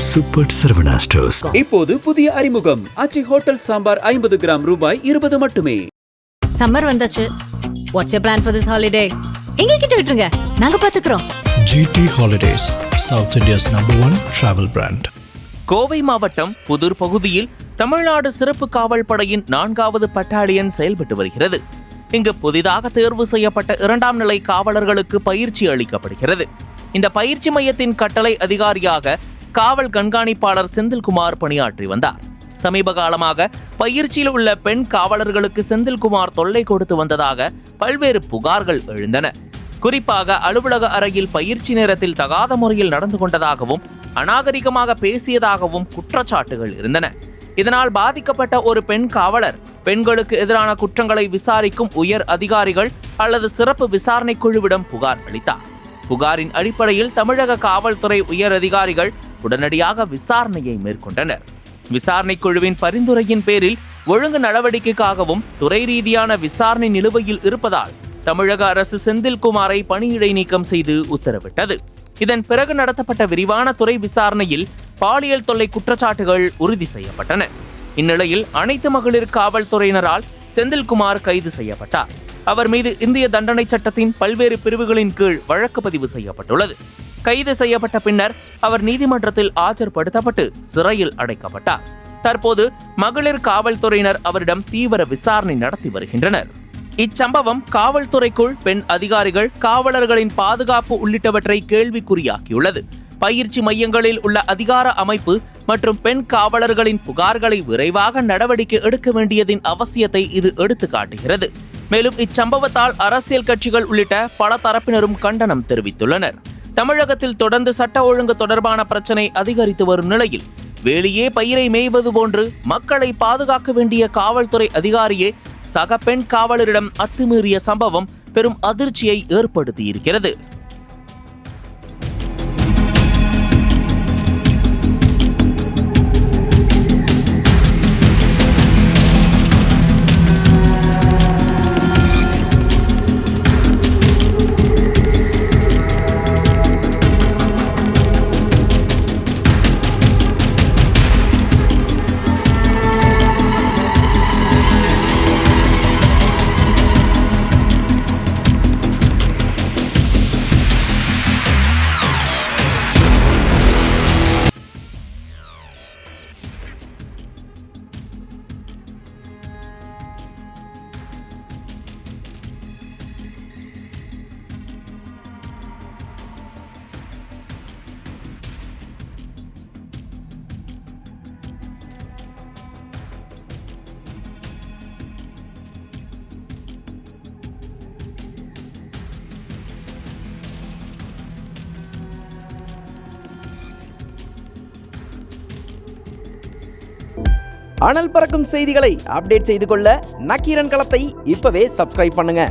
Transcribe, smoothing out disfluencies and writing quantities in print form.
Super Saravana stores. இப்போது புதிய அறிமுகம் ஆச்சி ஹோட்டல் சாம்பார் 50 கிராம் ரூபாய் 20 மட்டுமே. சம்மர் வந்தாச்சு. What's your plan for this holiday? எங்க கிட்ட விட்டுருங்க, நாங்க பாத்துக்கிறோம். GT Holidays, South India's #1 travel brand. Kovai மாவட்டம் புதூர் பகுதியில் தமிழ்நாடு சிறப்பு காவல் படையின் 4வது பட்டாலியன் செயல்பட்டு வருகிறது. இங்கு புதிதாக தேர்வு செய்யப்பட்ட 2ஆம் நிலை காவலர்களுக்கு பயிற்சி அளிக்கப்படுகிறது. இந்த பயிற்சி மையத்தின் கட்டளை அதிகாரியாக காவல் கண்காணிப்பாளர் செந்தில்குமார் பணியாற்றி வந்தார். சமீப காலமாக பயிற்சியில் உள்ள பெண் காவலர்களுக்கு செந்தில்குமார் தொல்லை கொடுத்து வந்ததாக பல்வேறு புகார்கள் எழுந்தன. குறிப்பாக அலுவலக அறையில் பயிற்சி நேரத்தில் தகாத முறையில் நடந்து கொண்டதாகவும் அநாகரிகமாக பேசியதாகவும் குற்றச்சாட்டுகள் இருந்தன. இதனால் பாதிக்கப்பட்ட ஒரு பெண் காவலர் பெண்களுக்கு எதிரான குற்றங்களை விசாரிக்கும் உயர் அதிகாரிகள் அல்லது சிறப்பு விசாரணை குழுவிடம் புகார் அளித்தார். புகாரின் அடிப்படையில் தமிழக காவல்துறை உயர் அதிகாரிகள் உடனடியாக விசாரணையை மேற்கொண்டனர். விசாரணை குழுவின் பரிந்துரையின் பேரில் ஒழுங்கு நடவடிக்கைக்காகவும் துறை ரீதியான விசாரணை நிலுவையில் இருப்பதால் தமிழக அரசு செந்தில்குமாரை பணியிடை நீக்கம் செய்து உத்தரவிட்டது. இதன் பிறகு நடத்தப்பட்ட விரிவான துறை விசாரணையில் பாலியல் தொல்லை குற்றச்சாட்டுகள் உறுதி செய்யப்பட்டன. இந்நிலையில் அனைத்து மகளிர் காவல்துறையினரால் செந்தில்குமார் கைது செய்யப்பட்டார். அவர் மீது இந்திய தண்டனை சட்டத்தின் பல்வேறு பிரிவுகளின் கீழ் வழக்கு பதிவு செய்யப்பட்டுள்ளது. கைது செய்யப்பட்ட பின்னர் அவர் நீதிமன்றத்தில் ஆஜர்படுத்தப்பட்டு சிறையில் அடைக்கப்பட்டார். தற்போது மகளிர் காவல்துறையினர் அவரிடம் தீவிர விசாரணை நடத்தி வருகின்றனர். இச்சம்பவம் காவல்துறைக்குள் பெண் அதிகாரிகள், காவலர்களின் பாதுகாப்பு உள்ளிட்டவற்றை கேள்விக்குறியாக்கியுள்ளது. பயிற்சி மையங்களில் உள்ள அதிகார அமைப்பு மற்றும் பெண் காவலர்களின் புகார்களை விரைவாக நடவடிக்கை எடுக்க வேண்டியதின் அவசியத்தை இது எடுத்து காட்டுகிறது. மேலும் இச்சம்பவத்தால் அரசியல் கட்சிகள் உள்ளிட்ட பல தரப்பினரும் கண்டனம் தெரிவித்துள்ளனர். தமிழகத்தில் தொடர்ந்து சட்ட ஒழுங்கு தொடர்பான பிரச்சனை அதிகரித்து வரும் நிலையில் வேலியே பயிரை மேய்வது போன்று மக்களை பாதுகாக்க வேண்டிய காவல்துறை அதிகாரியே சக பெண் காவலரிடம் அத்துமீறிய சம்பவம் பெரும் அதிர்ச்சியை ஏற்படுத்தியிருக்கிறது. அனல் பறக்கும் செய்திகளை அப்டேட் செய்து கொள்ள நக்கீரன் களத்தை இப்பவே சப்ஸ்கிரைப் பண்ணுங்க.